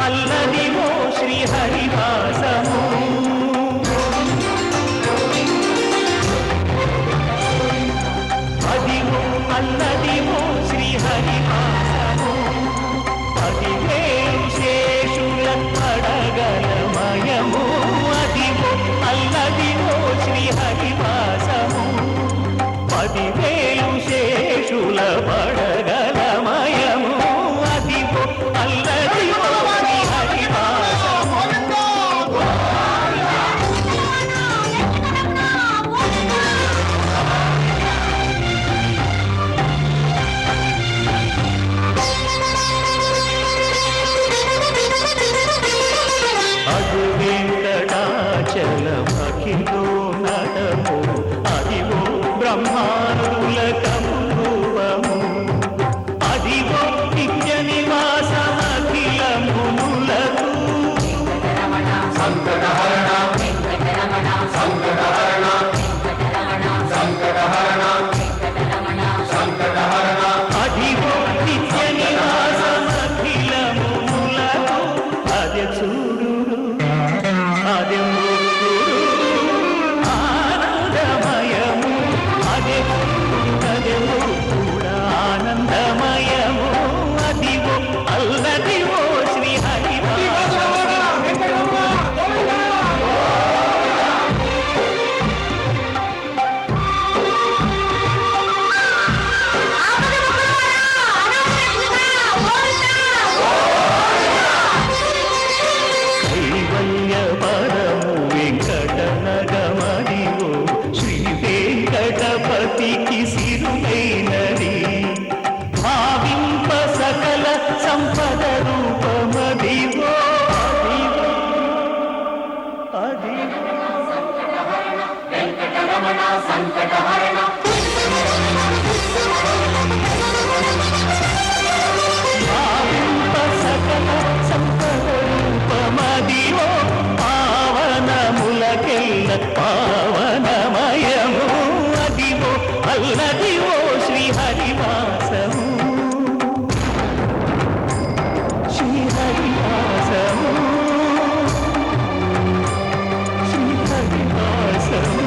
అల్లదివో శ్రీహరివాసము అదివో అల్లదివో శ్రీహరివాసము పదివేలు శేషుల పడగలమయము అదివో అల్లదివో శ్రీహరివాసము పదివేలు శేషుల పడగలమయము అదివో అల్లదివో చలమఖిలో నడము అదివో బ్రహ్మానులకము అదివో నిత్య నివాసమఖిలములకు సంకటహరణ సంకటహరణ సంకటహరణ సంకటహరణ అదివో నిత్య నివాసమఖిలములకు అదే చూడు అదే ఆనందమయము అదివో అల్లదివో కైవల్య పరము వెంకటనగమదివో శ్రీ వెంకటపతికి సిరులైనది భావింప సకల సంపద రూపమదివో అదివో వెంకటరమణ సంకటహరణ భావింప సకల సంపద రూపమదివో పావనములకెల్ల పావనమయము అదివో అల్లదివో శ్రీహరివాసము శ్రీహరివాసము శ్రీహరివాసము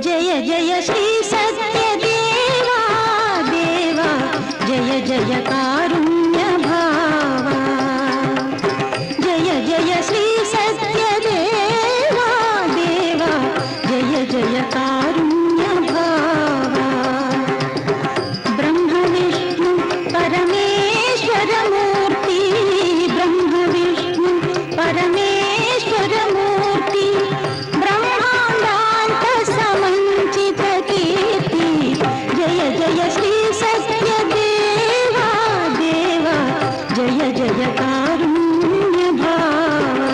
జయ జయ శ్రీ సత్యదేవా దేవా జయ జయ కారుణ్య భావా జయ జయ శ్రీ సత్యదేవా దేవా జయ జయ కారుణ్య భావా బ్రహ్మ విష్ణు పరమేశ్వర మూర్తి బ్రహ్మ విష్ణు పరమేశ్వర మూర్తి బ్రహ్మాండాంత సమంచిత కీర్తి జయ జయ శ్రీ సత్యదేవా దేవా జయ జయ కారుణ్య భావా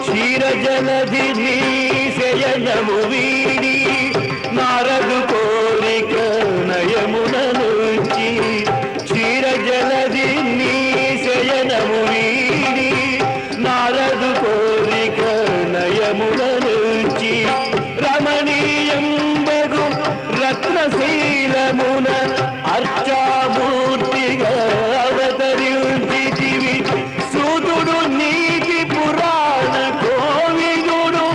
క్షీరజలధి శయనము వీడి నారదు కోరిక నయమున నుంచి క్షీరజలధి శయనము వీడి నారదు కోరిక నయమున నుంచి రమణీయంబగు రత్నశీలమున అర్చామూర్తిగా అవతరించితివి సూదుడు నీతి పురాణ కోవిదుడు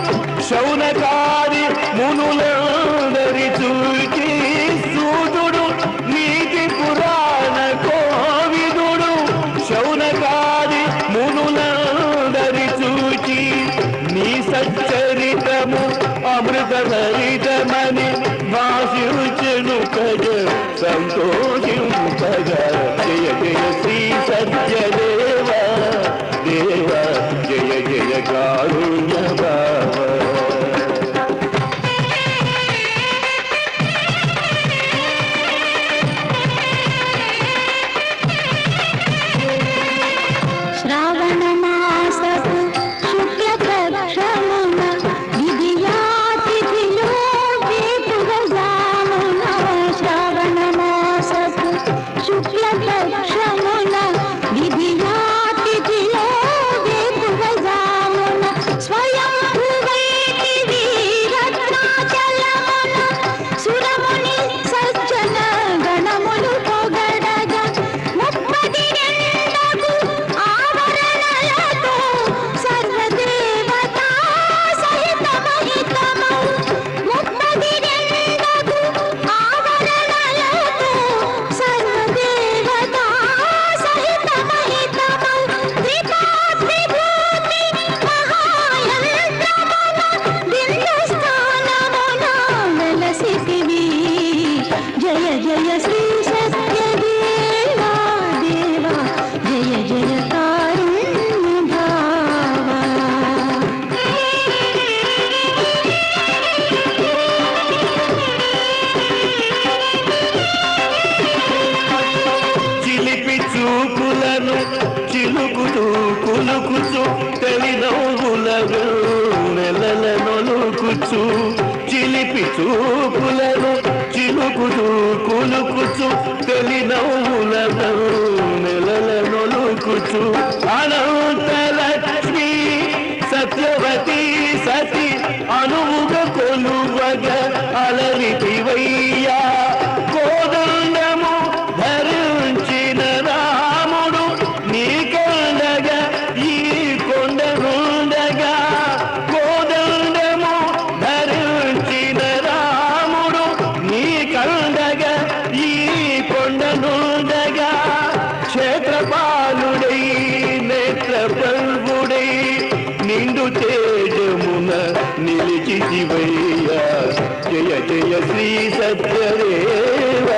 శౌనకాది మునులందరి చూచి సూదుడు నీతి పురాణ కోవిదుడు సంతోషింపగా జయ జయ శ్రీ సత్యదేవ దేవ జయ జయ కారుణ్య భావ శ్రావణ మాసపు శుక్లపక్షమున విధియాతిథిలో వేకువజామున శ్రావణ మాసపు శుక్లపక్షమున విధియాతిథిలో వేకువజామున స్వయం భువైతి వీరత్నాచలమున సురముని సజ్జన గణములు పొగడగా ముప్పది రెండగు ఆవరణలతో సర్వదేవతా సహితమహితమౌ ముప్పది రెండగు ఆవరణలతో సర్వదేవతా సహితమహితమౌ త్రిపాత్రిభూతి మహాయంత్రమున బిందుస్థానమున వెలసితివి జయ జయ శ్రీ సత్యదేవా దేవా జయ జయ కారుణ్య భావా చిలిపి చూపులను చిలుకుతూ కులుకుచు తెలినవ్వులను నెలల నొలుకుచు చిలిపి చూపులను చిలుకుతూ కులుకుచు తెలినవ్వులను నెలల నొలుకుచు అనంతలక్ష్మి సత్యవతి సతి అనువుగ కొలువగ అలరితివయ్యా కోదండము ధరించిన రాముడు నీ కొండగా ఈ కొండనుండగా కోదండము ధరించిన రాముడు నీ కొండగా ఈ కొండనుండగా క్షేత్రపాలుడై నేత్రపల్వుడై నిండు తేజమున నిలిచితివయ్యా జయ జయ శ్రీ సత్యదేవ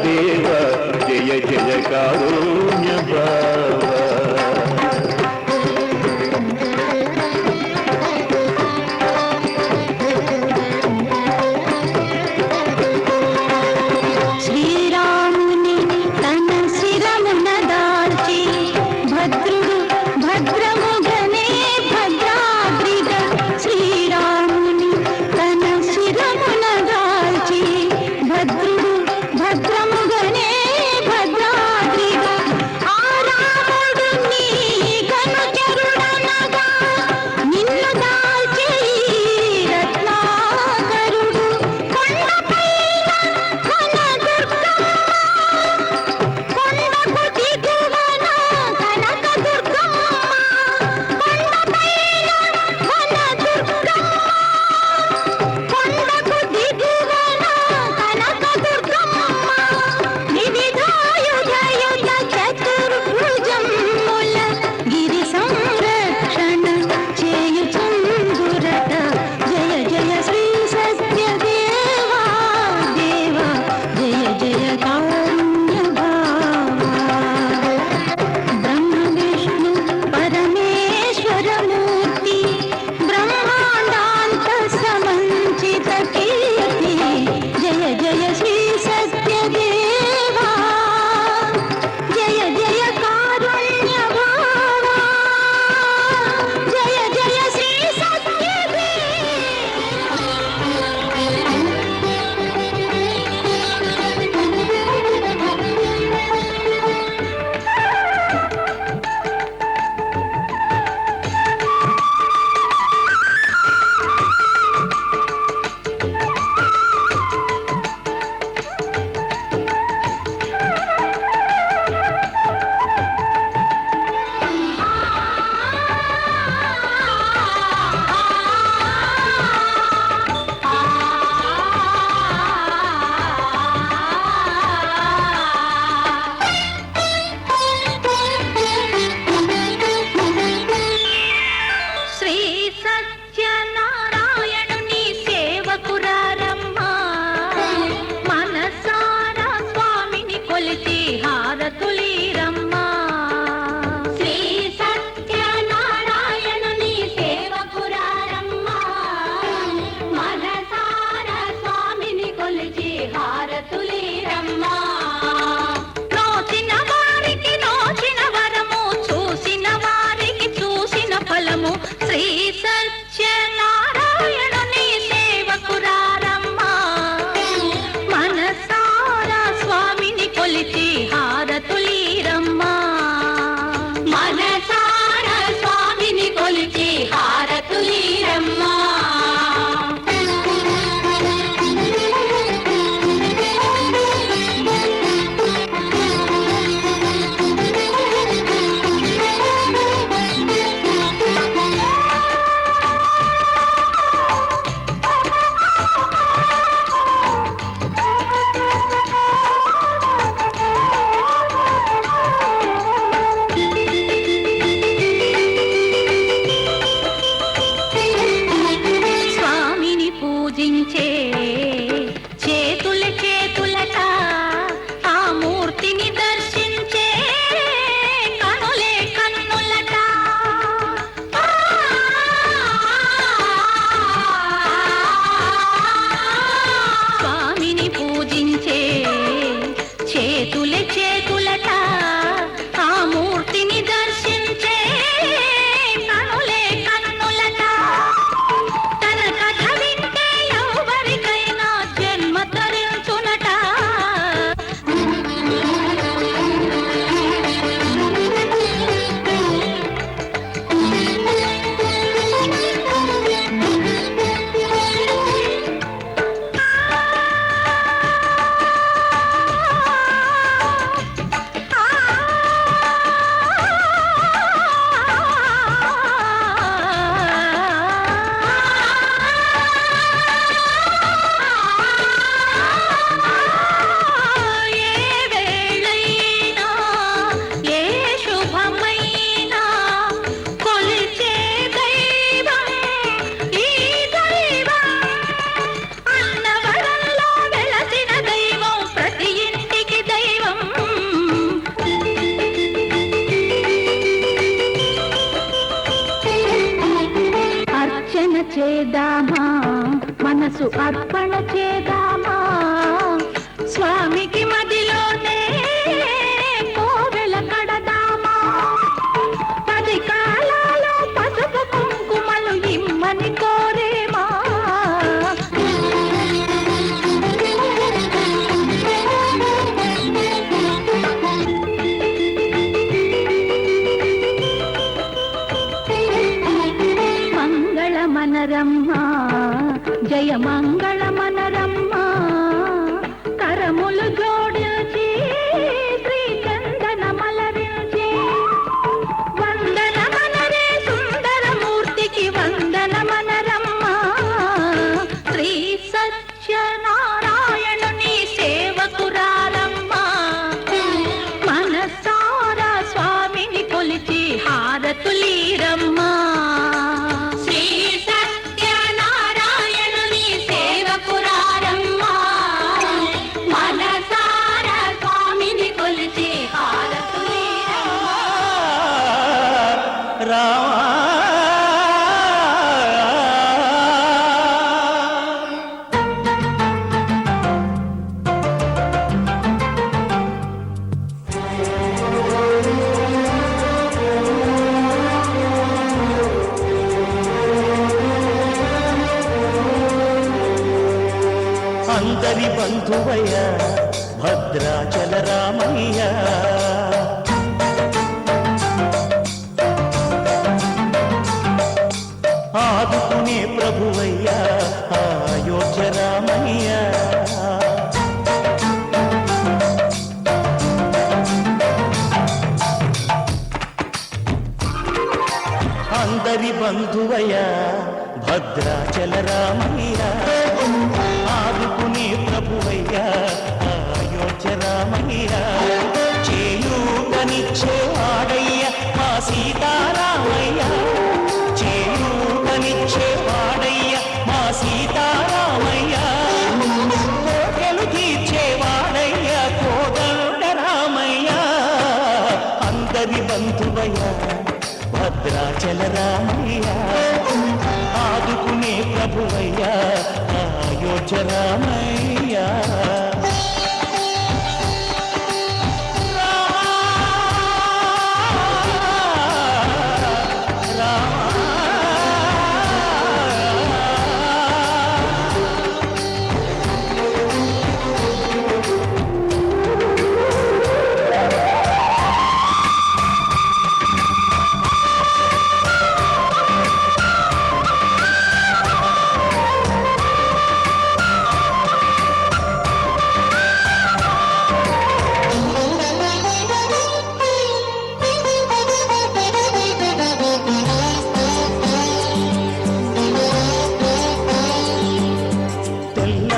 దేవ జయ జయ కారుణ్య భావ శ్రీరాముని తన శిరమున దాల్చి భద్రుడు భద్రముగనే భద్రాద్రిగా శ్రీరాముని తన శిరమున దాల్చి భద్రుడు భద్రముగనే భద్రాద్రిగా ఆ రాముడు మనసు అర్పణ చేద్దామా స్వామికి మదిలోనే కోవెల కడదామా 10 కాలాలు పసుపు కుంకుమలు ఇమ్మని కోరేమా మనరమ్మ జయ మంగళ మనరమ్మ కరములు జోడించి శ్రీ చందన మలరించి వందన మనరే సుందరమూర్తికి వందన మనరమ్మ శ్రీ సత్యనారాయణుని సేవకురారమ్మ మనసారా స్వామిని కొలిచి హారతులీరమ్మ అందరి బంధువయ్య భద్రాచల రామయ్య ఆదుకునే ప్రభువయ్య అయోధ్య రామయ్య అందరి బంధువయ్య భద్రాచల రామయ్య ఆదుకునే ప్రభువయ్య అయోధ్య రామయ్య చేయూతనిచ్చే వాడయ్య మా సీతారామయ్య చేయూతనిచ్చే వాడయ్య మా సీతారామయ్య కోటలు తీర్చే వాడయ్య కోదండ రామయ్య అందరి బంధువయ్య భద్రాచల రామయ్య ఆదుకునే ప్రభువయ్య అయోధ్య రామయ్య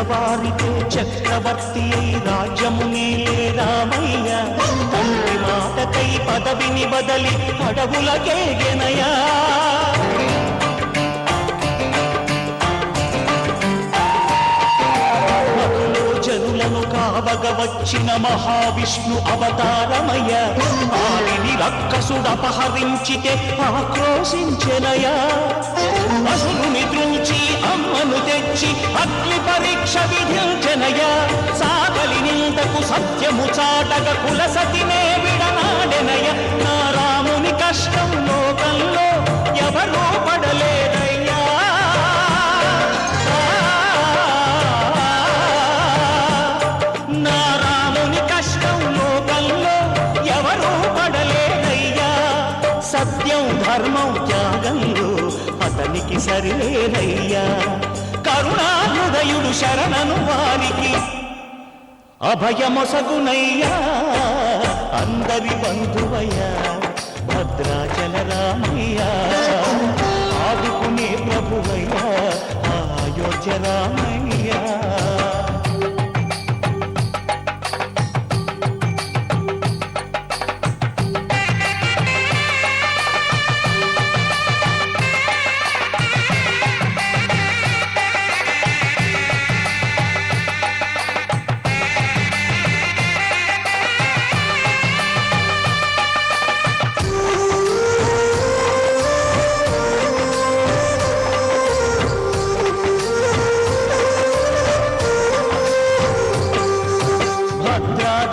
వారితో చక్రవర్తి అయి రాజ్యమునే రామయ్య తండ్రి మాటకై పదవిని బదలి అడవులకేగెనయా జనులను కావగ వచ్చిన మహావిష్ణు అవతారమయ్య ఆవిని రక్కసుడపహరించితే ఆక్రోశించెనయా అసురుని దృంచి అమ్మను తెచ్చి అగ్ని పరీక్ష విధించెనయా సాగలి నిందకు సత్యము చాటగ కులసతినే విడనాడెనయ నా రాముని కష్టం లోకంలో ఎవరూ పడలేదయ్యా నా రాముని కష్టం లోకంలో ఎవరూ పడలేదయ్యా సత్యం ధర్మం త్యాగంలో అతనికి సరిలేనయ్యా కరుణాహృదయుడు శరణను వారికి అభయమొసగునయ్యా అందరి బంధువయ్యా భద్రాచల రామయ్య ఆదుకునే ప్రభువయ్యా అయోధ్య రామయ్య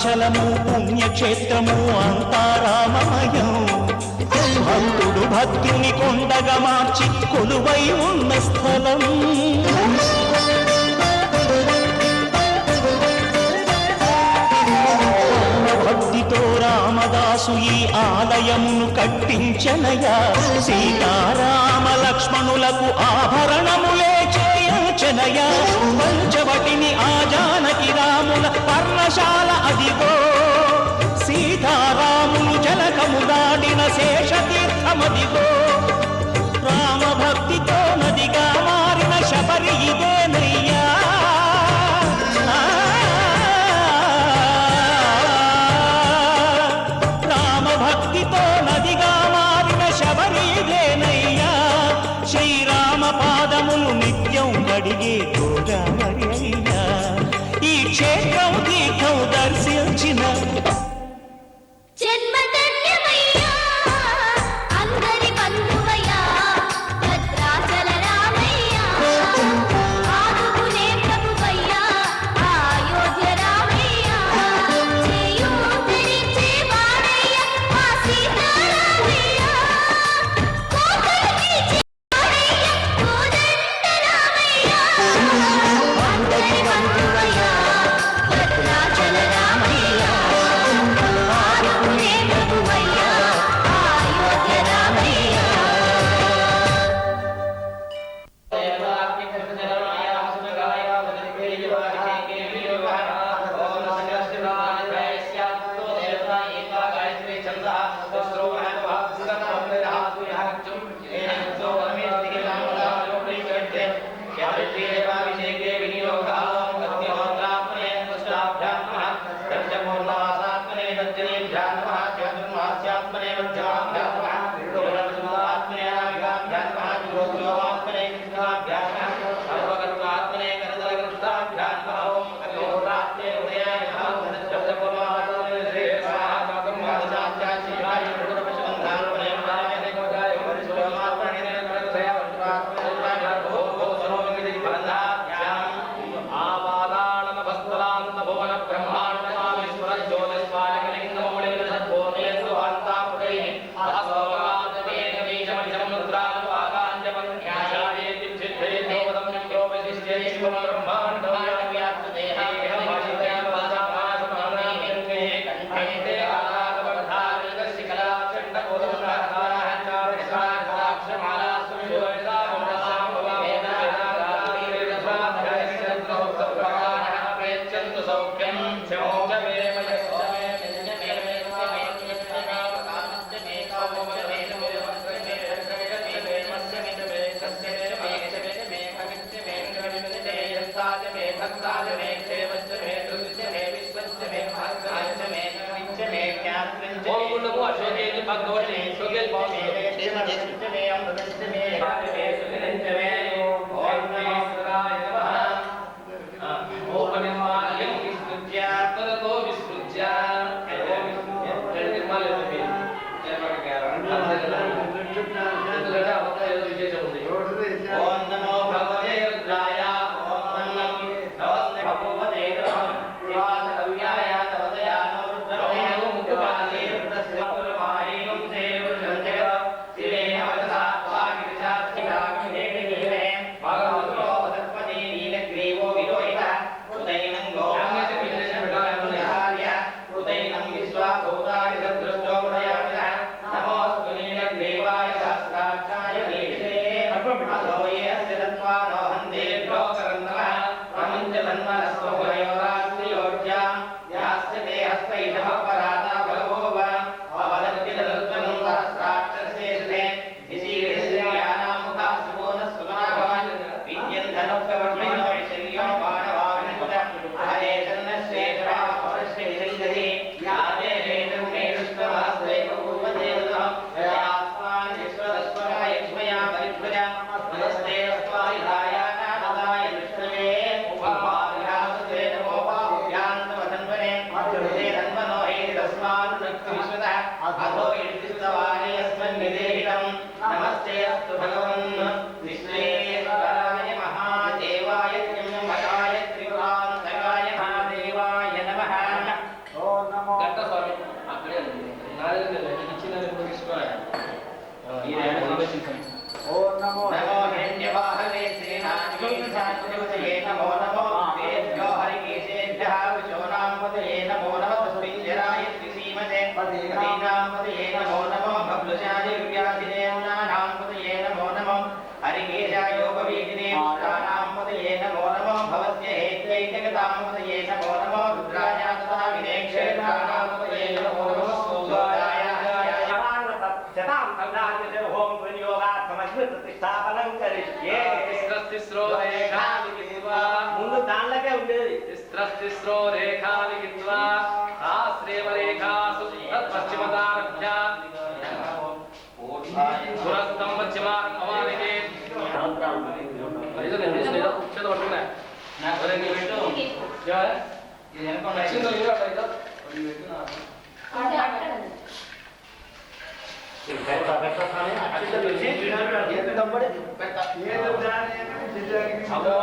భద్రాచలము పుణ్యక్షేత్రము అంతా రామమయం భక్తుడు భక్తుని కొండగా మార్చి కొలువై ఉన్న స్థలం భక్తితో రామదాసు ఈ ఆలయమును కట్టించనయా సీతారామ లక్ష్మణులకు ఆభరణములే చేయించనయా పంచవటిని ఆ జానకి రాముల పర్ణశాల అదిగో సీతారాములు జలకము దాడిన శేషతీర్థమదిగో రామ భక్తితో నదిగా మారిన శబరి ఇదేనయ్యా రామ భక్తితో నదిగా మారిన శబరి ఇదేనయ్యా శ్రీరామ పాదములు నిత్యం కడిగే గోదావరి అయ్యా ఈ క్షేత్రం తీర్థం దర్శించిన జన్మధన్యమయ్యా అందరి బంధువయ్యా భద్రాచల రామయ్యా ఆదుకునే ప్రభువయ్యా అయోధ్య రామయ్యా చేయూతనిచ్చే వాడయ్యా మా సీతారామయ్యా కోకలికి వాడయ్యా కోదండ రామయ్యా అందరి బంధువయ్యా ముందు దాంట్లోకే ఉండేది తిస్రో రేఖాలిఖిత్వా శాస్త్రేవ రేఖాసు పశ్చిమదారభ్య పురస్తం పశ్చిమారం అవాలికే ఇది నేను ఏదో ఉచ్ఛేద పట్టుకున్నా ఎవరైనా పెట్టు ఎవరా ఇది ఎనకొండ వచ్చిందో లేదో అట్లా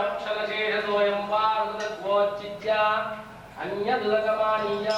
అక్షరశేషోయం పార్వతోచిత్య అన్యదులకమానీయ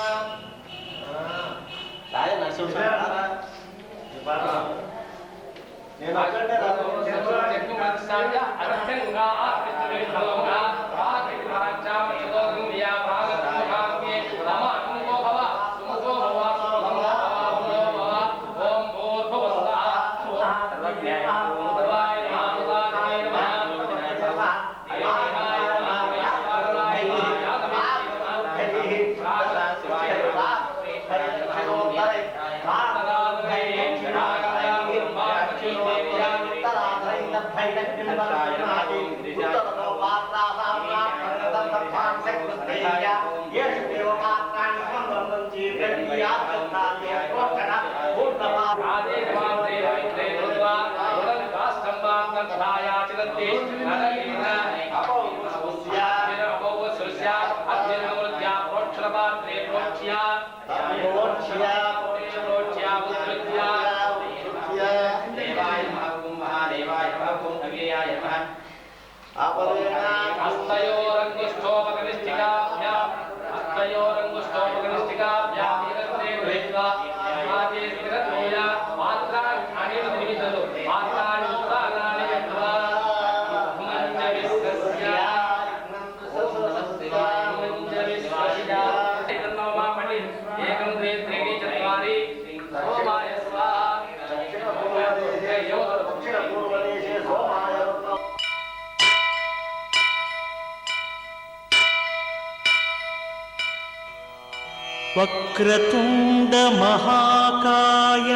వక్రతుండ మహాకాయ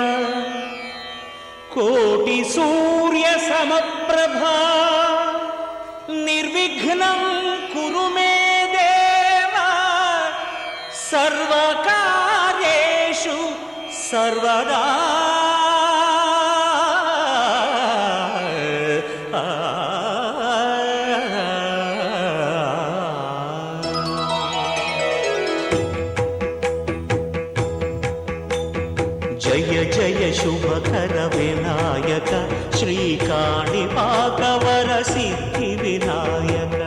కోటి సూర్య సమప్రభా నిర్విఘ్నం కురు మే దేవ సర్వకార్యేషు సర్వదా జయ జయ శుభకర వినాయక శ్రీకాణిపాకవర సిద్ధి వినాయక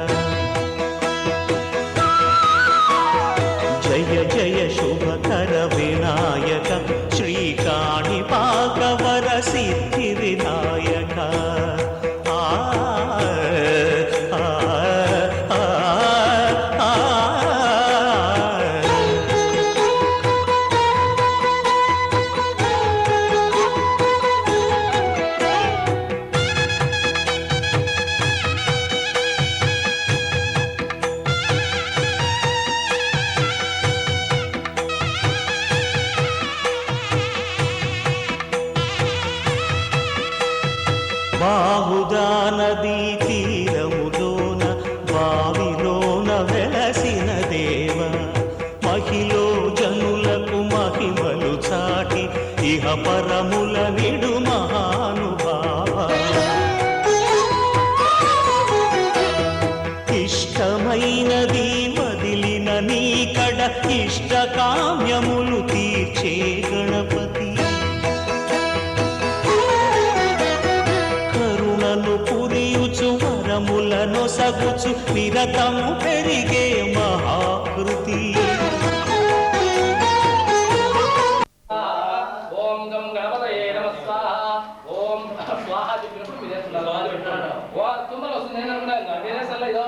జయ జయ శుభకర వినాయక శ్రీకాణిపాకవర సిద్ధి వినాయక బాహుదా నదీ తీరములోన బావిలోన వెలసిన దేవ మహిలో జనులకు మహిమలు చాటి ఇహ పరముల నిడు మహానుభావ ఇష్టమైనది వదిలిన నీకడ ఇష్ట కామ్యములు తీర్చే గణపతి పురియుచు వరములను సగుచు నిరతము పెరిగే మహాకృతి ఓం గం గణపతయే నమః స్వాహా ఓం స్వాహా చెప్పినప్పుడు మీరే తుందర వస్తుంది నేను అనుకున్నాను మీరే సల్ల ఇదో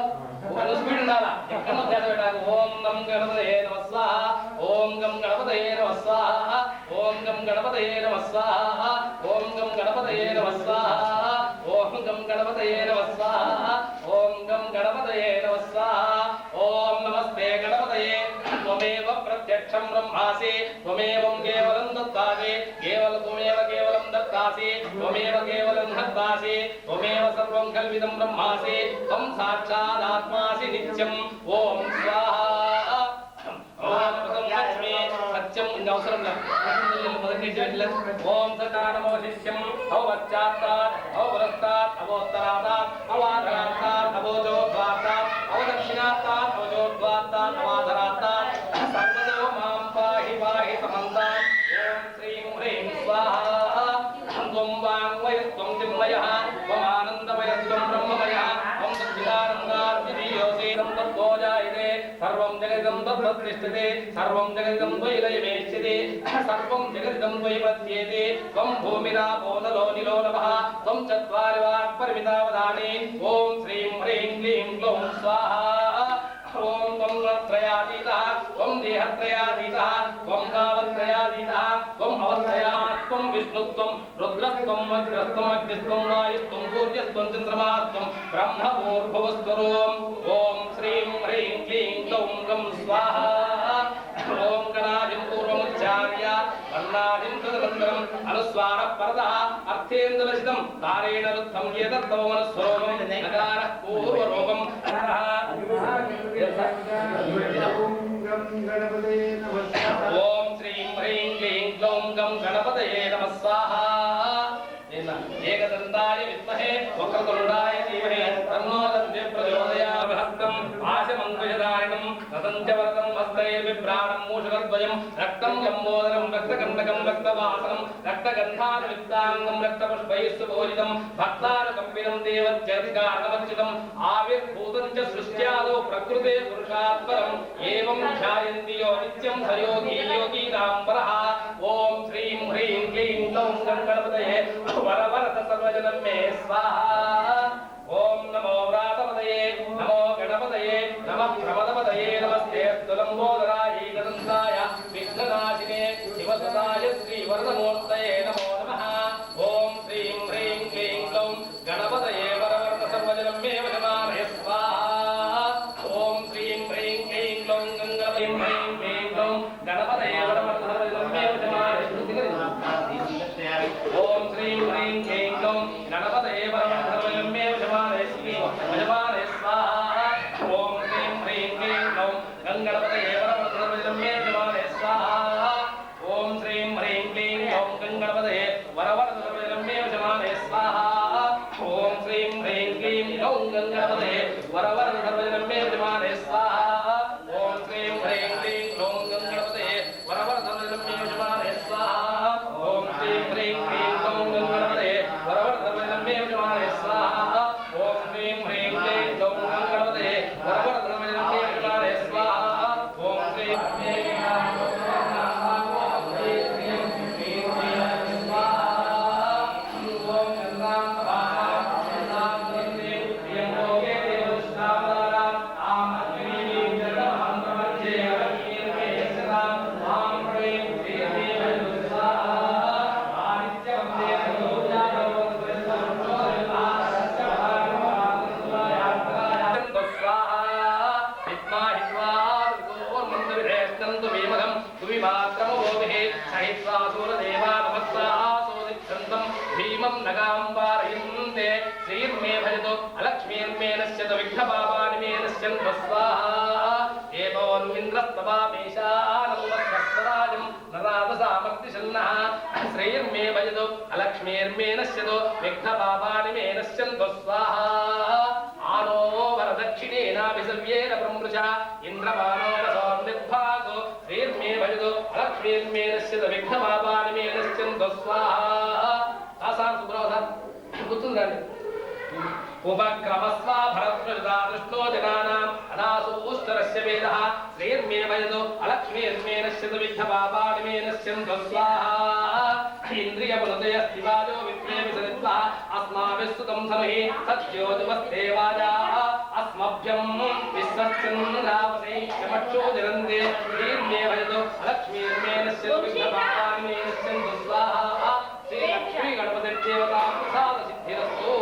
ఒక స్పీడ్ ఉండాలా ఎక్కడో తేడా పెట్టాలి ఓం గం గణపతయే నమః స్వాహా ఓం గం గణపతయే నమః స్వాహా ఓం గం గణపతయే నమః స్వాహా ఓం గం గణపతయే నమః స్వాహా ఓం గం గణపతయే నమః స్వాహా ఓం గం గణపతయే నమః స్వాహా ఓం నమస్తే यक्षं ब्रह्मासि त्वमेवं केवलं दत्तासि त्वमेव केवलं दत्तासि त्वमेव केवलं हर्तासि त्वमेव सर्वं कल्पितं ब्रह्मासि त्वं साक्षादात्मासि नित्यम् ॐ स्वाहा ओम लक्ष्मी सत्यम अवसरम ओम सकानमो शिष्यम अवच्चात्तात् अवरस्तात् अवोत्तरात् अवाधरात् अवोजोद्वात्तात् अवदक्षिणात्तात् अवजोद्वात्तात् अवाधरात्तात् सर्वतो मां पाहि पाहि समन्तात् ओम श्रीं ह्रीं स्वाहा त्वं वाङ्मयस्त्वं चिन्मयः त्वम् आनन्दमयस्त्वं ब्रह्ममयः त्वं सच्चिदानन्दाद्वितीयोऽसि तत्त्वजायते सर्वं जगदिदं तत्त्वतिष्ठति सर्वं जगदिदं द्वैलयमेष्यति सर्वं जगदिदं द्वैपत्येति त्वं भूमिरापो नलो निलो नभः त्वं चत्वारि वाक्परिमितावधाने ॐ श्रीं ह्रीं क्लीं ग्लौं स्वाहा ॐ त्वं त्रयातीतः त्वं देहत्रयातीतः त्वं कालत्रयातीतः त्वम् अवस्थयात् त्वं विष्णुत्वं रुद्रत्वं वज्रत्वम् अग्नित्वं वायुत्वं सूर्यत्वं चन्द्रमात्वं ब्रह्मभूर्भुवस्वरूपम् ॐ श्रीं ह्रीं क्लीं ग्लौं गं स्वाहा ॐ गणादिं पूर्वमुच्चार्य वर्णादिं तदनन्तरम् अनुस्वारः परतः अर्थेन्दुलसितं तारेण रुद्धं एतत्तवमनुस्वरूपं नकारः पूर्वरूपम् ओम श्रीं ह्रीं क्लीं ग्लौं गं गणपतये नमः स्वाहा एकदन्ताय विद्महे वक्रतुण्डाय धीमहि तन्नो दन्ति प्रचोदयात् हस्तम् आशमङ्कुशधारिणं रतञ्च हस्तैर्बिभ्राणं मूषकद्वयं रक्तं लम्बोदरं रक्तकण्टकं रक्तवासनं रक्तगन्धानुयुक्ताङ्गं रक्तपुष्पैः सुपूजितं भक्तानुकम्पिनं देवत्यधिकारमच्युतम् आविर्भूतं च सृष्ट्यादौ प्रकृते पुरुषात्परम् एवं ध्यायन्ति यो नित्यं स योगी योगीनां परः ॐ श्रीं ह्रीं क्लीं ग्लौं गणपतये वरवरत सर्वजनं मे स्वाहा ॐ नमो व्रातपतये नमो गणपतये नमः प्रमदपतये नमस्ते स्तुलम्बोदराय एकदन्ताय विघ्ननाशिने शिवसुताय श्रीवरदमूर्तये नमो नमः ॐ श्रीं ह्रीं क्लीं ग्लौं गणपतये वरवरत सर्वजनं मे वशमानय स्वाहा ॐ श्रीं ह्रीं क्लीं ग्लौं गणपतये ह्रीं क्लीं ग्लौं गणपतये वरवरत सर्वजनं मे वशमानय ओम श्रीं ह्रीं क्लीं ग्लौं गणपतये वरवरत सर्वजनं मे वशमानय स्वाहा ओम श्रीं ह्रीं क्लीं ग्लौं गणपतये वरवरत सर्वजनं मे वशमानय स्वाहा ओम श्रीं ह्रीं क्लीं ग्लौं गणपतये वरवरत सर्वजनं मे वशमानय स्वाहा ओम श्रीं ह्रीं क्लीं ग्लौं गणपतये वरवरत सर्वजनं मे वशमानय स्वाहा ओम श्रीं ह्रीं क्लीं ग्लौं गणपतये वरवरत सर्वजनं मे वशमानय स्वाहा ओम श्रीं ह्रीं क्लीं ग्लौं गणपतये वरवरत सर्वजनं मे वशमानय स्वाहा ओम श्रीं ह्रीं क्लीं ग्लौं गणपतये वरवरत सर्वजनं मे वशमानय स्वाहा ओम श्रीं ह्रीं श्रीर्मे भजतु अलक्ष्मीर्मे नश्यतु विघ्नपापानि मे नश्यन्तु स्वाहा आनो वरदक्षिणेनाभिसव्येन प्रमृषा इन्द्रमानो वसोर्निर्भागो श्रीर्मे भजतु अलक्ष्मीर्मे नश्यतु विघ्नपापानि मे नश्यन्तु स्वाहा तासां सुब्रह्मण्य गुर्तुंदांడి उपक्रमस्वा भरतृषदा दृष्टो जनानाम् अनासु उष्टरस्य वेदः श्रीर्मे भजतु अलक्ष्मीर्मे नश्यतु विघ्नपापानि मे नश्यन्तु स्वाहा इन्द्रियपुनदयस्तिवाजो विद्मे विसरित्वा अस्माभिः स्तुतं समहि सत्योजुवस्ते वाजाः अस्मभ्यं विश्वश्चन्द्रावसै चमक्षो जरन्ते श्रीर्मे भजतु अलक्ष्मीर्मे नश्यतु विघ्नपापानि मे नश्यन्तु स्वाहा श्री गणपतिर्देवता प्रसाद सिद्धिरस्तु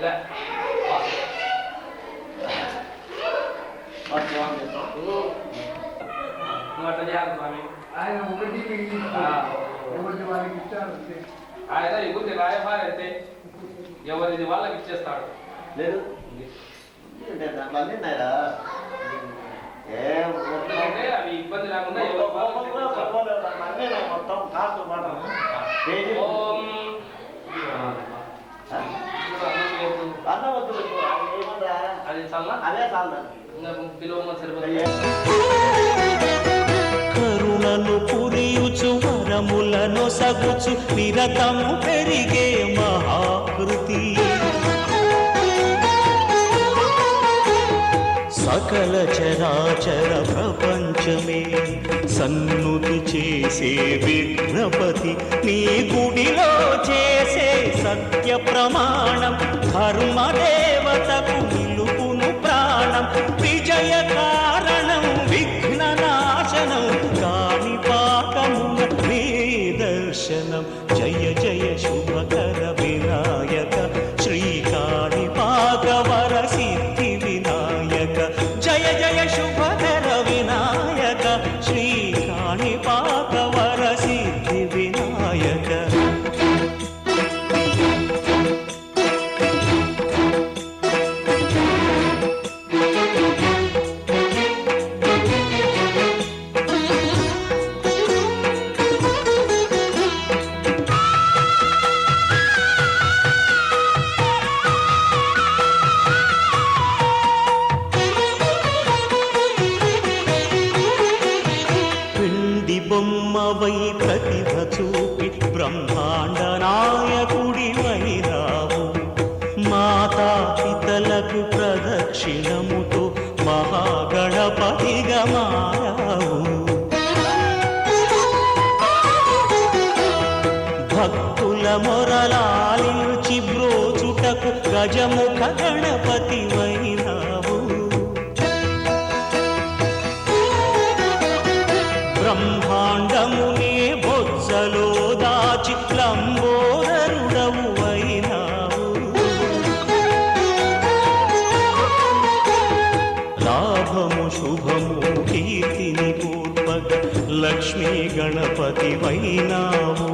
లే నువ్వు అట్లా చేయాలి స్వామి. ఆయన ఒకటి వారికి ఇచ్చారు అంతే. ఆయన ఎగురి రాయబారైతే ఎవరిది వాళ్ళకి ఇచ్చేస్తాడు. లేదు దాంట్లో అన్నీ ఉన్నాయా ఎందుకంటే అవి ఇబ్బంది లేకుండా మొత్తం కాసు ఓం అన్నం వద్దు ఏమన్నా అది చల్ల అదే చాలు ఇంకా పిలువ సరిపోతుంది. కరుణను పురియుచు వరములను సగుచు నిరతము పెరిగే మహాకృతి సకల చరాచర ప్రపంచమే సన్నుతి చేసే విఘ్నపతి నీ గుడిలో చేసే సత్య ప్రమాణం ధర్మదేవతకు నిలుపును ప్రాణం విజయ కారణం విఘ్న నాశనం కాని పాకమున నీ దర్శనం జయ జయ శుభకర వినాయక శ్రీకాళి పాకవర సిద్ధి వినాయక జయ జయ శుభకర వినాయక శ్రీకాళి పాకవర సిద్ధి వినాయక బొమ్మవై ప్రతిభ చూపి బ్రహ్మాండ నాయకుడివైనావు మాతా పితలకు ప్రదక్షిణముతో మహాగణపతిగా మారావు భక్తుల మొరలాలించి బ్రోచుటకు గజముఖ గణపతివైనావు బ్రహ్మాండమునే బొజ్జలో దాచి లంబోదరుడవు అయినావు లాభము శుభము కీర్తిని పూర్వక లక్ష్మీ గణపతి వైనావు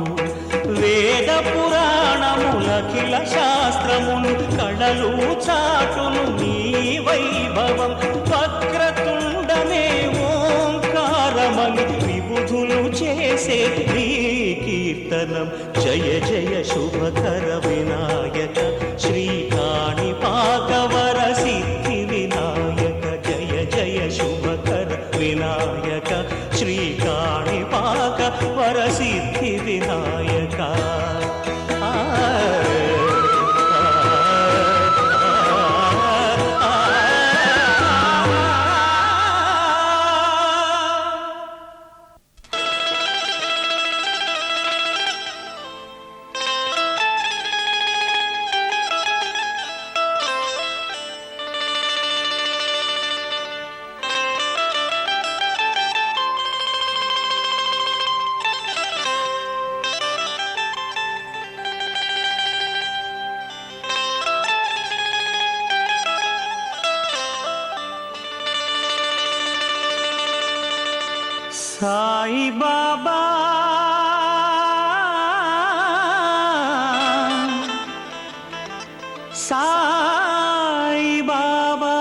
వేద పురాణములఖిల శాస్త్రములు కళలు చాటును నీ వైభవం వక్రతుండమే ఓంకారమని విబుధులు చేసే నీ కీర్తనం జయ జయ శుభకర వినాయక శ్రీకాళి పాకవర సిద్ధి వినాయక జయ జయ శుభకర వినాయక శ్రీకాళి పాకవర సిద్ధి వినాయక సాయి బాబా సాయి బాబా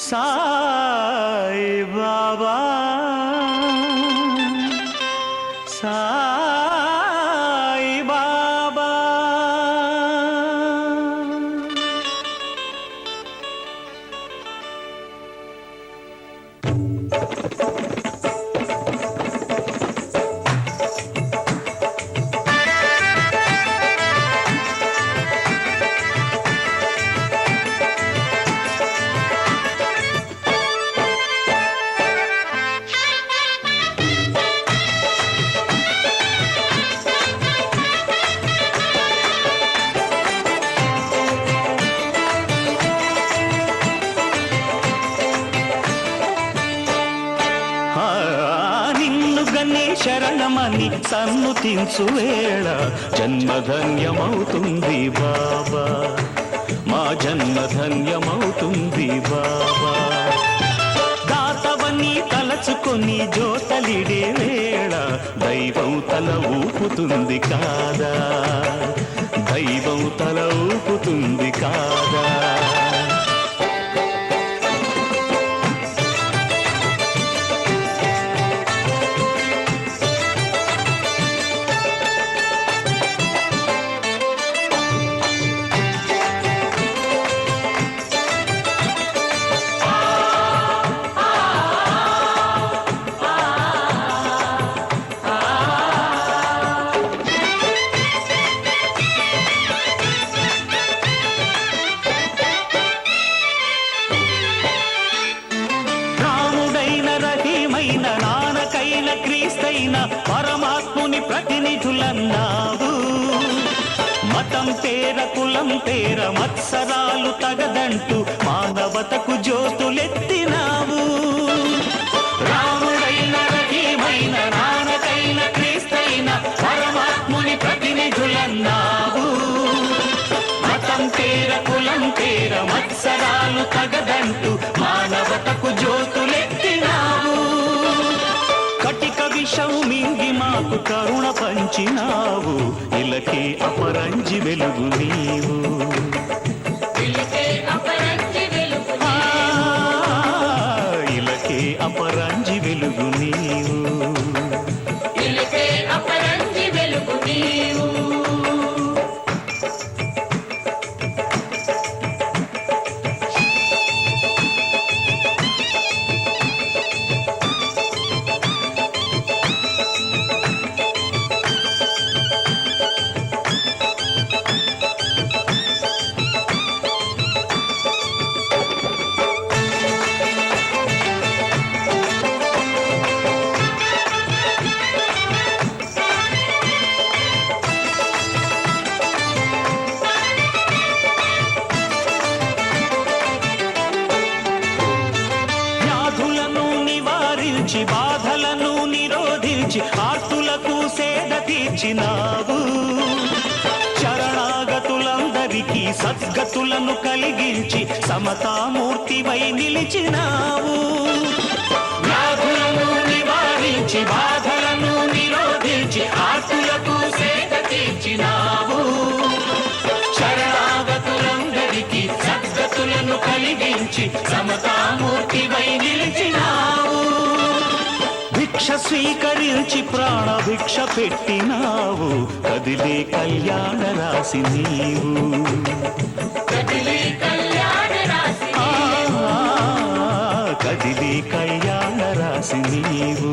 సాయి బాబా సాయి బాబా రమ్మని సన్నుతించు వేళ జన్మధన్యమవుతుంది బాబా, మా జన్మధన్యమవుతుంది బాబా. దాతవని తలచుకొని జోతలిడే వేళ దైవం తల ఊపుతుంది కాదా, దైవం తల ఊపుతుంది కాదా. పరమాత్ముని ప్రతినిధులన్నావు, మతం పేర కులం పేర మత్సరాలు తగదంటూ మానవతకు జ్యోతులెత్తినావు. రాముడైన రహీమైన నానకైన క్రీస్తైన పరమాత్ముని ప్రతినిధులన్నావు, మతం పేర కులం పేర మత్సరాలు తగదంటూ మానవతకు జ్యోతులెత్తినావు. కటిక విషం మింగి మాకు కరుణ పంచినావు, ఇలకే అపరంజి వెలుగు నీవు, ఇలకే అపరంజి వెలుగు నీవు, ఇలకే అపరంజి వెలుగు నీవు. బాధలను నిరోధించి ఆర్తులకు సేద తీర్చినావు, శరణాగతులందరికీ సద్గతులను కలిగించి సమతామూర్తివై నిలిచినావు. వ్యాధులను నివారించి బాధలను నిరోధించి ఆర్తులకు సేద తీర్చినావు, శరణాగతులందరికీ సద్గతులను కలిగించి సమతామూర్తివై నిలిచినావు. భిక్ష స్వీకరించి ప్రాణభిక్ష పెట్టినావు, కదిలే కళ్యాణ రాశి నీవు, కదిలే కళ్యాణ రాశి నీవు, కదిలే కళ్యాణ రాశి నీవు.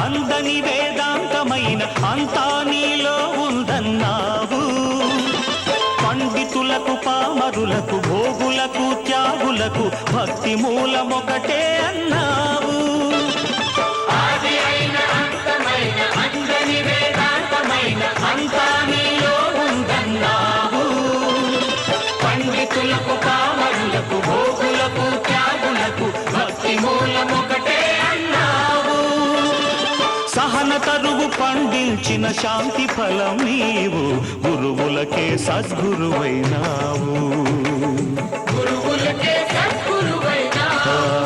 అందని వేదాంతమైన అంతా నీలో ఉందన్నావు, పండితులకు పామరులకు భోగులకు త్యాగులకు భక్తి మూలమొకటే అన్నావు. ఆది అయిన అంతమైన అందని వేదాంతమైన అంతా నీలో ఉందన్నావు, పండితులకు పామరులకు భోగులకు త్యాగులకు భక్తి మూలమొకటే అన్నావు. సహన తరువు పండించిన శాంతి ఫలం నీవు, గురువులకే సద్గురువైనావు, గురువులకే సద్గురువైనావు.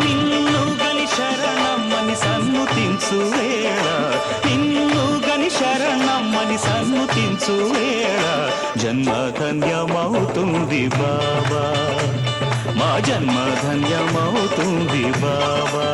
నిన్ను గని శరణమ్మని సన్నుతించు వేళ, నిన్ను గని శరణమ్మని సన్నుతించు వేళ జన్మధన్యమౌ ధన్యమవుతుంది బాబా, మా జన్మ ధన్యమవుతుంది బాబా.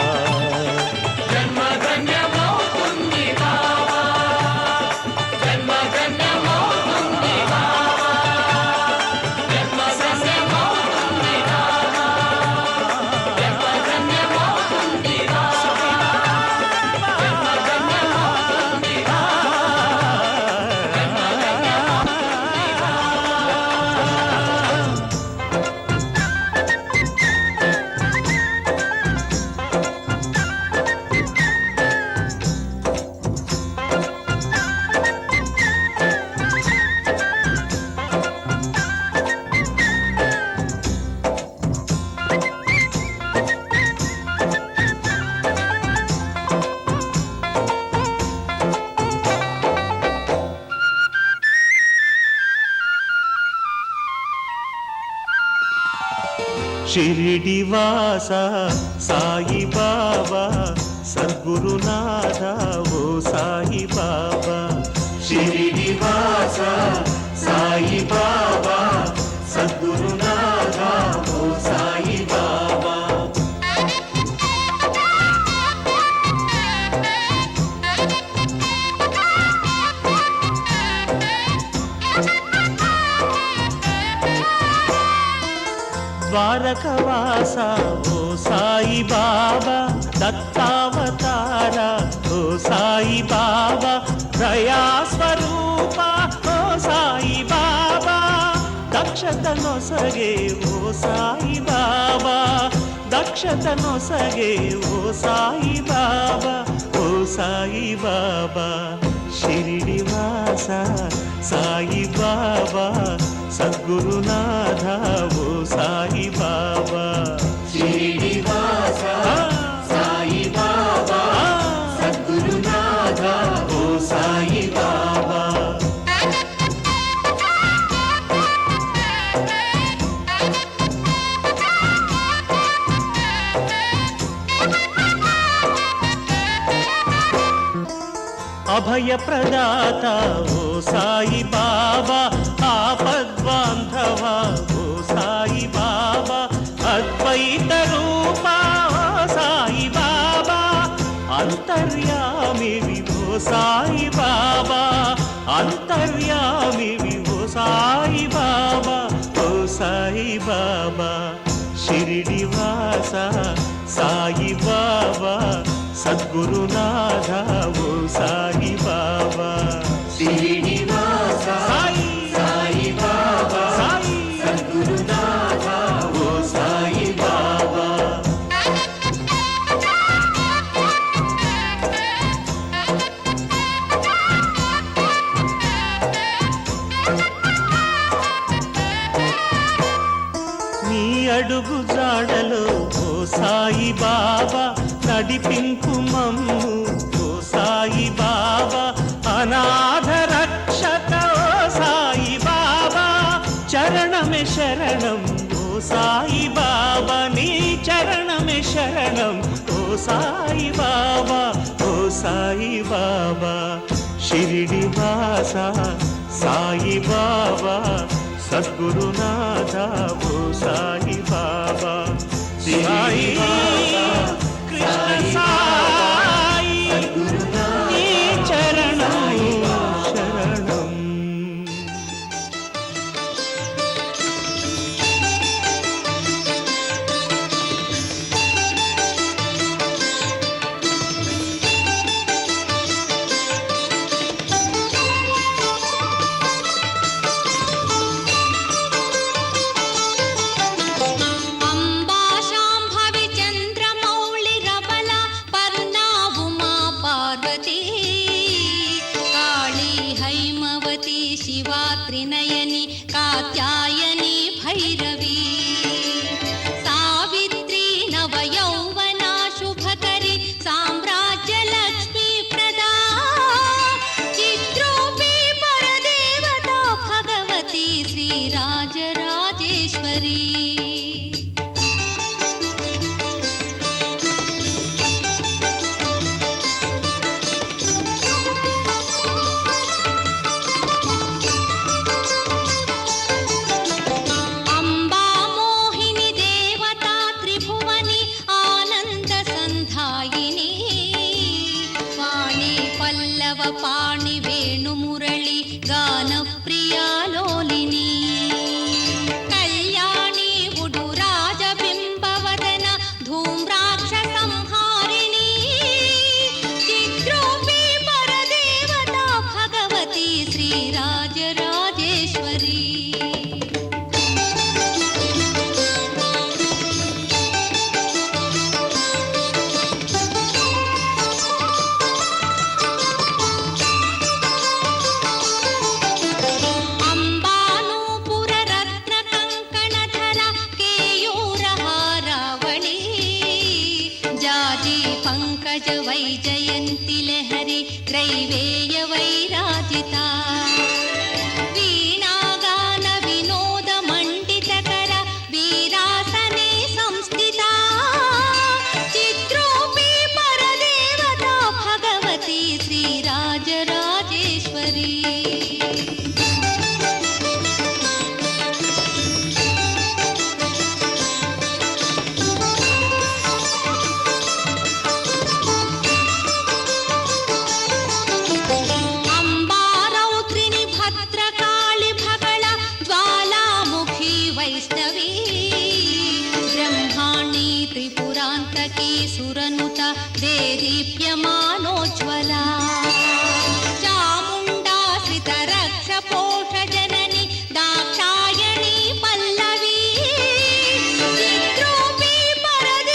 షిరిడి వాస సాయి బాబా, సద్గురునాథ ఓ సాయి బాబా. షిరిడి వాస సాయి బాబా, సద్గురునాథ ఓ సాయి బాబా. ద్వారకవాస ఓ సాయి బాబా, దత్తావతార ఓ సాయి బాబా, దయాస్వరూప ఓ సాయి బాబా, దక్షతనొసగే ఓ సాయి బాబా, దక్షతనొసగే ఓ సాయి బాబా, ఓ సాయి బాబా. షిరిడి వాస సాయి బాబా, సద్గురునాథ ఓ సాయి బాబా. షిరిడి వాస సాయి బాబా, సద్గురునాథ ఓ సాయి బాబా. అభయ ప్రదాత ఓ సాయి బాబా, ఆపద్బాంధవ ఓ సాయి బాబా, అద్వైత రూప ఓ సాయి బాబా, అంతర్యామివి ఓ సాయి బాబా, అంతర్యామివి ఓ సాయి బాబా, ఓ సాయి బాబా. షిరిడి వాస సాయి బాబా, సద్గురునాథ ఓ సాయి బాబా. షిరిడి వాస సాయి సాయి బాబా, సాయి సద్గురునాథ ఓ సాయి బాబా. నీ అడుగు జాడలో ఓ సాయి బాబా, నడిపింపు మమ్ము ఓ సాయి బాబా, అనాథ రక్షక ఓ సాయి బాబా, చరణమే శరణం ఓ సాయి బాబా, నీ చరణమే శరణం ఓ సాయి బాబా, ఓ సాయి బాబా. షిరిడి వాస సాయి బాబా, సద్గురునాథ ఓ సాయి బాబా. సాయి కృష్ణ సాయి, నీ చరణం శరణం. అంబా శాంభవి చంద్రమౌళి రబల పర్ణా ఉమా పార్వతీ, కాళీ హైమవతి శివా త్రినయని కాత్యాయని భైరవీ, సావిత్రి నవయౌవనా శుభకరి సామ్రాజ్య లక్ష్మీ ప్రదా, చిత్రూపీ పరదేవతా భగవతి శ్రీరాజరాజేశ్వరీ. कविवेय वैराजिता वीणागान विनोद मण्डितकर वीरासने संस्थिता चित्रोऽपि परदेवता भगवती श्रीराजराजेश्वरी त्रिपुरान्तकी सुरनुत देदीप्यमानोज्ज्वला